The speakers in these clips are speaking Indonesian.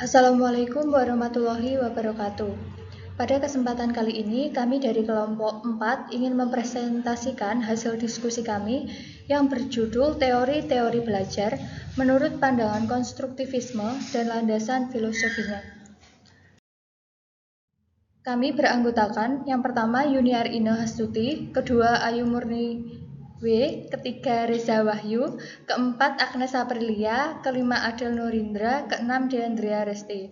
Assalamualaikum warahmatullahi wabarakatuh. Pada kesempatan kali ini, kami dari kelompok 4 ingin mempresentasikan hasil diskusi kami yang berjudul Teori-teori belajar menurut pandangan konstruktivisme dan landasan filosofinya. Kami beranggotakan yang pertama Yuniar Ine Hastuti, kedua Ayu Murni W, ketiga Reza Wahyu, keempat Agnes Aprilia, kelima Adel Nurindra, keenam Deandria Resti.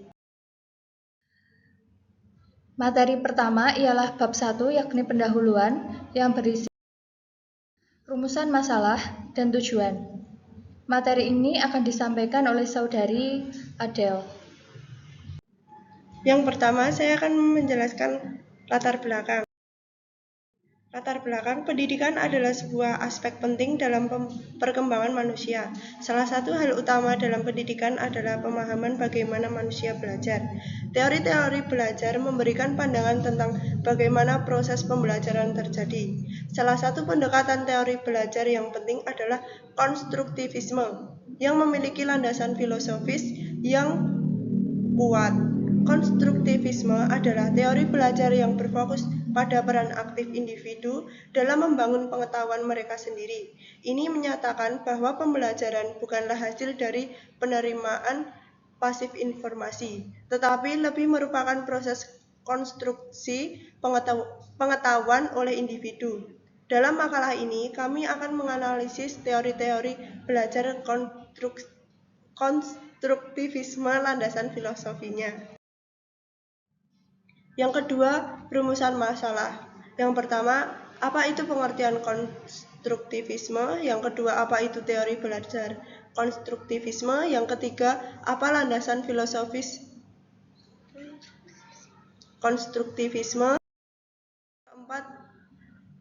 Materi pertama ialah bab 1 yakni pendahuluan yang berisi rumusan masalah dan tujuan. Materi ini akan disampaikan oleh saudari Adel. Yang pertama, saya akan menjelaskan latar belakang. Latar belakang pendidikan adalah sebuah aspek penting dalam perkembangan manusia. Salah satu hal utama dalam pendidikan adalah pemahaman bagaimana manusia belajar. Teori-teori belajar memberikan pandangan tentang bagaimana proses pembelajaran terjadi. Salah satu pendekatan teori belajar yang penting adalah konstruktivisme, yang memiliki landasan filosofis yang kuat. Konstruktivisme adalah teori belajar yang berfokus pada peran aktif individu dalam membangun pengetahuan mereka sendiri. Ini menyatakan bahwa pembelajaran bukanlah hasil dari penerimaan pasif informasi, tetapi lebih merupakan proses konstruksi pengetahuan oleh individu. Dalam makalah ini, kami akan menganalisis teori-teori belajar konstruktivisme landasan filosofinya. Yang kedua, rumusan masalah. Yang pertama, apa itu pengertian konstruktivisme? Yang kedua, apa itu teori belajar konstruktivisme? Yang ketiga, apa landasan filosofis konstruktivisme? Keempat,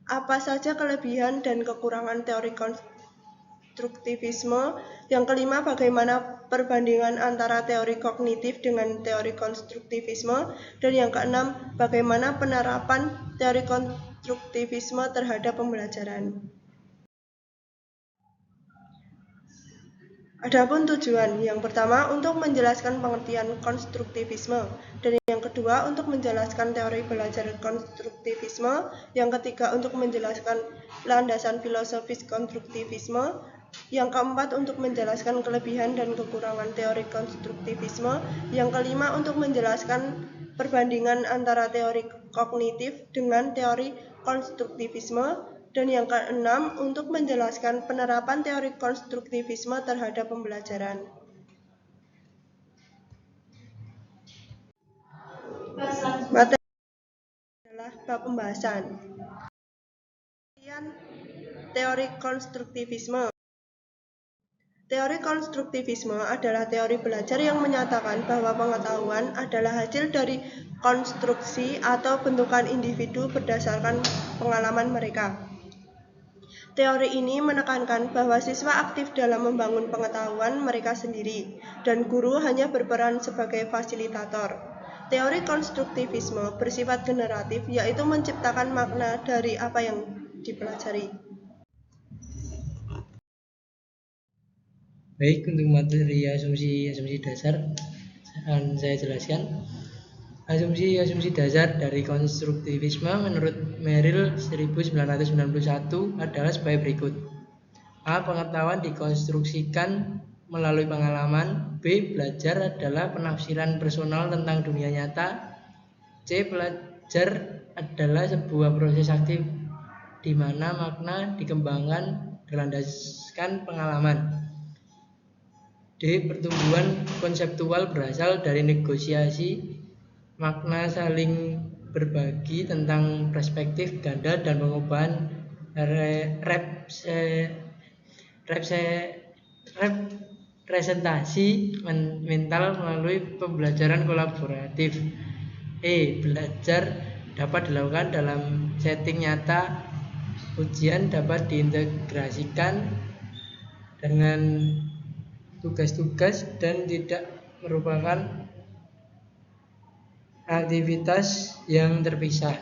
apa saja kelebihan dan kekurangan teori konstruktivisme? Yang kelima, bagaimana perbandingan antara teori kognitif dengan teori konstruktivisme? Dan yang keenam, bagaimana penerapan teori konstruktivisme terhadap pembelajaran? Adapun tujuan, yang pertama untuk menjelaskan pengertian konstruktivisme, dan yang kedua untuk menjelaskan teori belajar konstruktivisme, yang ketiga untuk menjelaskan landasan filosofis konstruktivisme, yang keempat untuk menjelaskan kelebihan dan kekurangan teori konstruktivisme, yang kelima untuk menjelaskan perbandingan antara teori kognitif dengan teori konstruktivisme, dan yang keenam untuk menjelaskan penerapan teori konstruktivisme terhadap pembelajaran. Materi adalah bab pembahasan. Teori konstruktivisme. Teori konstruktivisme adalah teori belajar yang menyatakan bahwa pengetahuan adalah hasil dari konstruksi atau bentukan individu berdasarkan pengalaman mereka. Teori ini menekankan bahwa siswa aktif dalam membangun pengetahuan mereka sendiri, dan guru hanya berperan sebagai fasilitator. Teori konstruktivisme bersifat generatif, yaitu menciptakan makna dari apa yang dipelajari. Baik, untuk materi asumsi dasar akan saya jelaskan. Asumsi dasar dari konstruktivisme menurut Merrill 1991 adalah sebagai berikut. A. Pengetahuan dikonstruksikan melalui pengalaman. B. Belajar adalah penafsiran personal tentang dunia nyata. C. Belajar adalah sebuah proses aktif di mana makna dikembangkan berlandaskan pengalaman. D. Pertumbuhan konseptual berasal dari negosiasi makna saling berbagi tentang perspektif ganda dan pengubahan representasi mental melalui pembelajaran kolaboratif. E. Belajar dapat dilakukan dalam setting nyata. Ujian dapat diintegrasikan dengan tugas-tugas dan tidak merupakan aktivitas yang terpisah.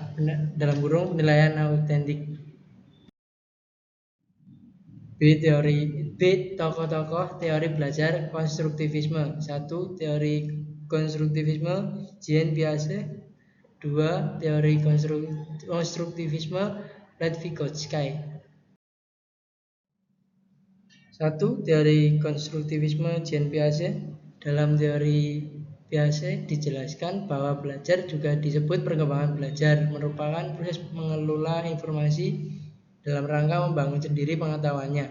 Dalam kurung penilaian autentik. B. Tokoh-tokoh teori belajar konstruktivisme. 1. Teori konstruktivisme Jean Piaget. 2. Teori konstruktivisme Vygotsky. 1. Teori konstruktivisme Jean Piaget. Dalam teori Piaget dijelaskan bahwa belajar juga disebut perkembangan belajar, merupakan proses mengelola informasi dalam rangka membangun sendiri pengetahuannya.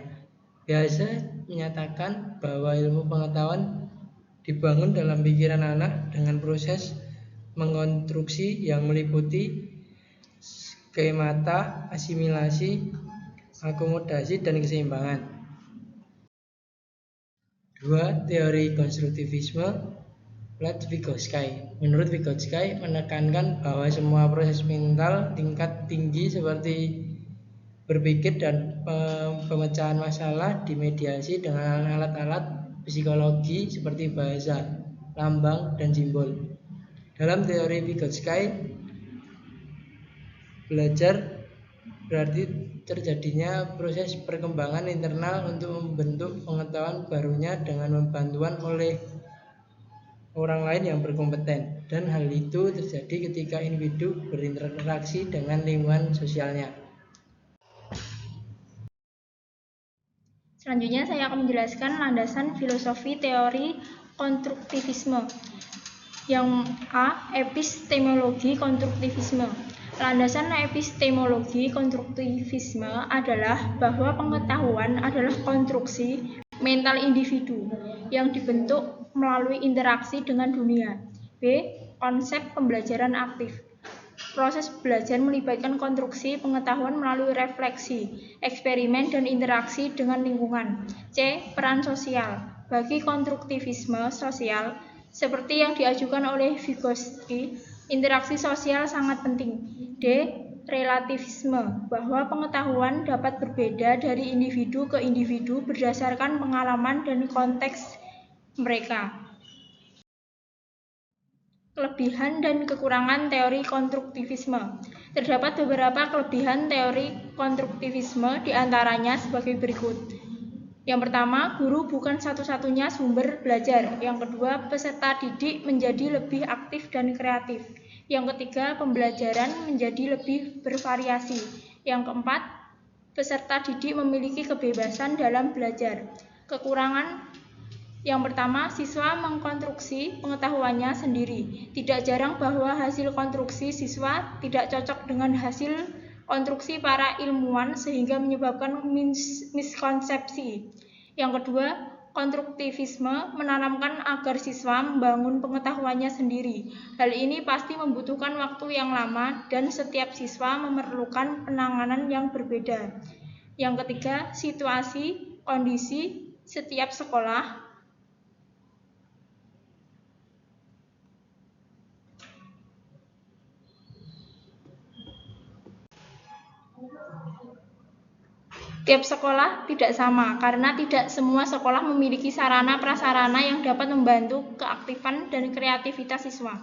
Piaget menyatakan bahwa ilmu pengetahuan dibangun dalam pikiran anak dengan proses mengkonstruksi yang meliputi skemata, asimilasi, akomodasi, dan keseimbangan. 2. Teori konstruktivisme Vygotsky. Menurut Vygotsky menekankan bahwa semua proses mental tingkat tinggi seperti berpikir dan pemecahan masalah dimediasi dengan alat-alat psikologi seperti bahasa, lambang, dan simbol. Dalam teori Vygotsky, belajar berarti terjadinya proses perkembangan internal untuk membentuk pengetahuan barunya dengan bantuan oleh orang lain yang berkompeten, dan hal itu terjadi ketika individu berinteraksi dengan lingkungan sosialnya. Selanjutnya saya akan menjelaskan landasan filosofi teori konstruktivisme. Yang A. Epistemologi konstruktivisme. Landasan epistemologi konstruktivisme adalah bahwa pengetahuan adalah konstruksi mental individu yang dibentuk melalui interaksi dengan dunia. B. Konsep pembelajaran aktif. Proses belajar melibatkan konstruksi pengetahuan melalui refleksi, eksperimen, dan interaksi dengan lingkungan. C. Peran sosial. Bagi konstruktivisme sosial, seperti yang diajukan oleh Vygotsky, interaksi sosial sangat penting. D. Relativisme, bahwa pengetahuan dapat berbeda dari individu ke individu berdasarkan pengalaman dan konteks mereka. Kelebihan dan kekurangan teori konstruktivisme. Terdapat beberapa kelebihan teori konstruktivisme, diantaranya sebagai berikut. Yang pertama, guru bukan satu-satunya sumber belajar. Yang kedua, peserta didik menjadi lebih aktif dan kreatif. Yang ketiga, pembelajaran menjadi lebih bervariasi. Yang keempat, peserta didik memiliki kebebasan dalam belajar. Kekurangan yang pertama, siswa mengkonstruksi pengetahuannya sendiri. Tidak jarang bahwa hasil konstruksi siswa tidak cocok dengan hasil konstruksi para ilmuwan sehingga menyebabkan miskonsepsi. Yang kedua, konstruktivisme menanamkan agar siswa membangun pengetahuannya sendiri. Hal ini pasti membutuhkan waktu yang lama dan setiap siswa memerlukan penanganan yang berbeda. Yang ketiga, situasi, kondisi setiap sekolah tiap sekolah tidak sama, karena tidak semua sekolah memiliki sarana prasarana yang dapat membantu keaktifan dan kreativitas siswa.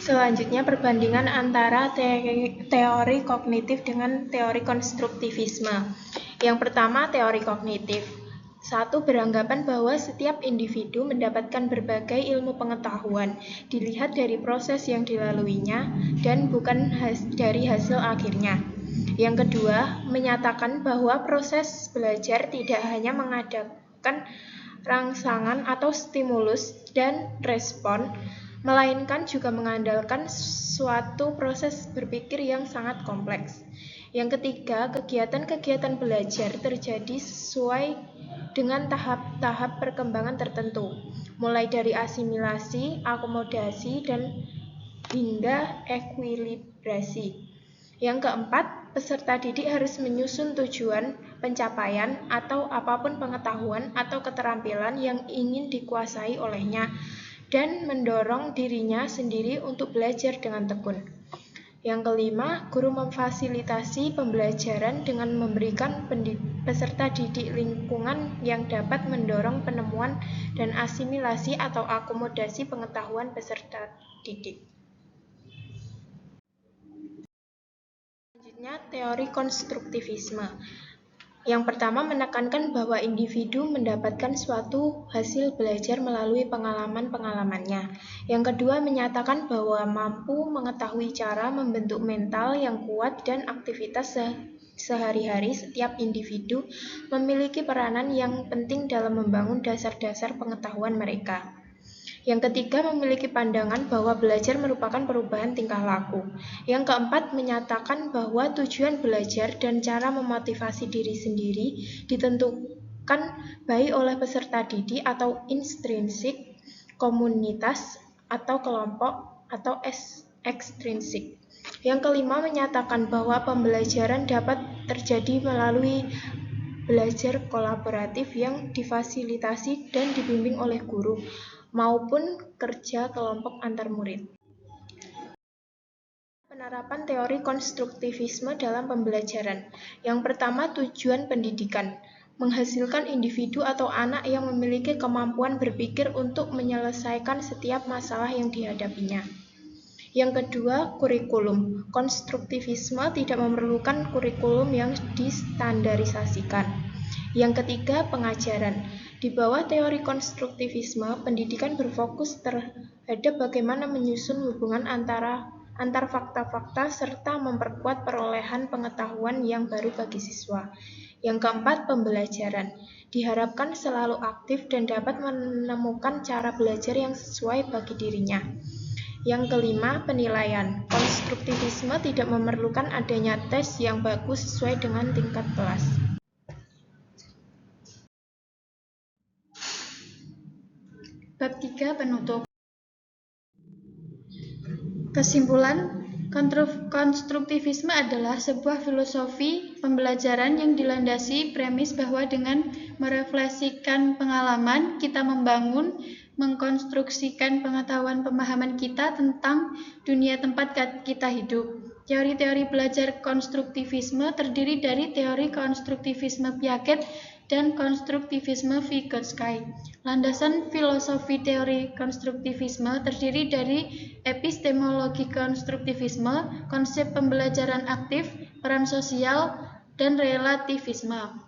Selanjutnya, perbandingan antara teori kognitif dengan teori konstruktivisme. Yang pertama, teori kognitif. 1. Beranggapan bahwa setiap individu mendapatkan berbagai ilmu pengetahuan dilihat dari proses yang dilaluinya dan bukan dari hasil akhirnya. Yang kedua, menyatakan bahwa proses belajar tidak hanya mengadakan rangsangan atau stimulus dan respon, melainkan juga mengandalkan suatu proses berpikir yang sangat kompleks. Yang ketiga, kegiatan-kegiatan belajar terjadi sesuai dengan tahap-tahap perkembangan tertentu, mulai dari asimilasi, akomodasi, dan hingga ekuilibrasi. Yang keempat, peserta didik harus menyusun tujuan, pencapaian, atau apapun pengetahuan atau keterampilan yang ingin dikuasai olehnya, dan mendorong dirinya sendiri untuk belajar dengan tekun. Yang kelima, guru memfasilitasi pembelajaran dengan memberikan peserta didik lingkungan yang dapat mendorong penemuan dan asimilasi atau akomodasi pengetahuan peserta didik. Selanjutnya, teori konstruktivisme. Yang pertama, menekankan bahwa individu mendapatkan suatu hasil belajar melalui pengalaman-pengalamannya. Yang kedua, menyatakan bahwa mampu mengetahui cara membentuk mental yang kuat dan aktivitas sehari-hari setiap individu memiliki peranan yang penting dalam membangun dasar-dasar pengetahuan mereka. Yang ketiga, memiliki pandangan bahwa belajar merupakan perubahan tingkah laku. Yang keempat, menyatakan bahwa tujuan belajar dan cara memotivasi diri sendiri ditentukan baik oleh peserta didik atau intrinsik, komunitas atau kelompok atau ekstrinsik. Yang kelima, menyatakan bahwa pembelajaran dapat terjadi melalui belajar kolaboratif yang difasilitasi dan dibimbing oleh guru maupun kerja kelompok antar murid. Penerapan teori konstruktivisme dalam pembelajaran. Yang pertama, tujuan pendidikan. Menghasilkan individu atau anak yang memiliki kemampuan berpikir untuk menyelesaikan setiap masalah yang dihadapinya. Yang kedua, kurikulum. Konstruktivisme tidak memerlukan kurikulum yang distandarisasikan. Yang ketiga, pengajaran. Di bawah teori konstruktivisme, pendidikan berfokus terhadap bagaimana menyusun hubungan antar fakta-fakta serta memperkuat perolehan pengetahuan yang baru bagi siswa. Yang keempat, pembelajaran. Diharapkan selalu aktif dan dapat menemukan cara belajar yang sesuai bagi dirinya. Yang kelima, penilaian. Konstruktivisme tidak memerlukan adanya tes yang bagus sesuai dengan tingkat kelas. Bab 3 penutup. Kesimpulan, konstruktivisme adalah sebuah filosofi pembelajaran yang dilandasi premis bahwa dengan merefleksikan pengalaman, kita mengkonstruksikan pengetahuan pemahaman kita tentang dunia tempat kita hidup. Teori-teori belajar konstruktivisme terdiri dari teori konstruktivisme Piaget dan konstruktivisme Vygotsky. Landasan filosofi teori konstruktivisme terdiri dari epistemologi konstruktivisme, konsep pembelajaran aktif, peran sosial, dan relativisme.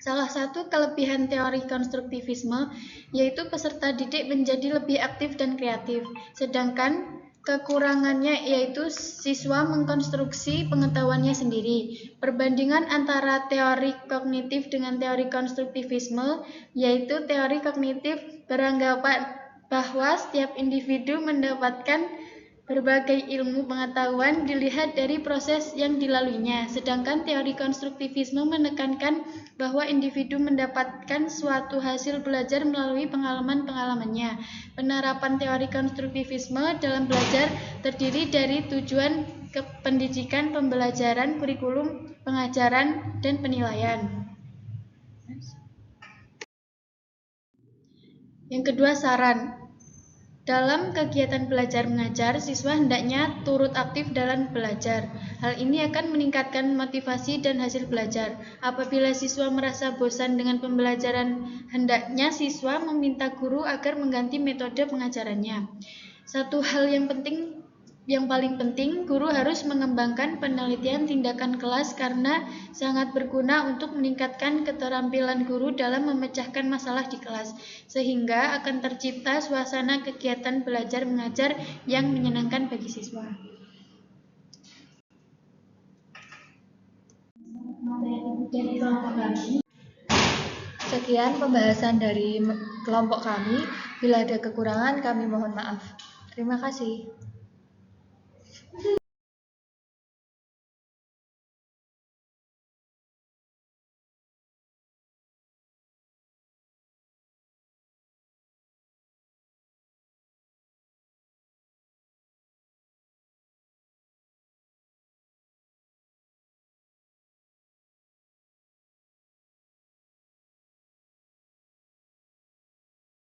Salah satu kelebihan teori konstruktivisme yaitu peserta didik menjadi lebih aktif dan kreatif, sedangkan kekurangannya yaitu siswa mengkonstruksi pengetahuannya sendiri. Perbandingan antara teori kognitif dengan teori konstruktivisme yaitu teori kognitif beranggapan bahwa setiap individu mendapatkan berbagai ilmu pengetahuan dilihat dari proses yang dilaluinya, sedangkan teori konstruktivisme menekankan bahwa individu mendapatkan suatu hasil belajar melalui pengalaman-pengalamannya. Penerapan teori konstruktivisme dalam belajar terdiri dari tujuan pendidikan, pembelajaran, kurikulum, pengajaran, dan penilaian. Yang kedua, saran. Dalam kegiatan belajar mengajar, siswa hendaknya turut aktif dalam belajar. Hal ini akan meningkatkan motivasi dan hasil belajar. Apabila siswa merasa bosan dengan pembelajaran, hendaknya siswa meminta guru agar mengganti metode pengajarannya. Satu hal yang paling penting, guru harus mengembangkan penelitian tindakan kelas karena sangat berguna untuk meningkatkan keterampilan guru dalam memecahkan masalah di kelas, sehingga akan tercipta suasana kegiatan belajar mengajar yang menyenangkan bagi siswa. Sekian pembahasan dari kelompok kami. Bila ada kekurangan, kami mohon maaf. Terima kasih.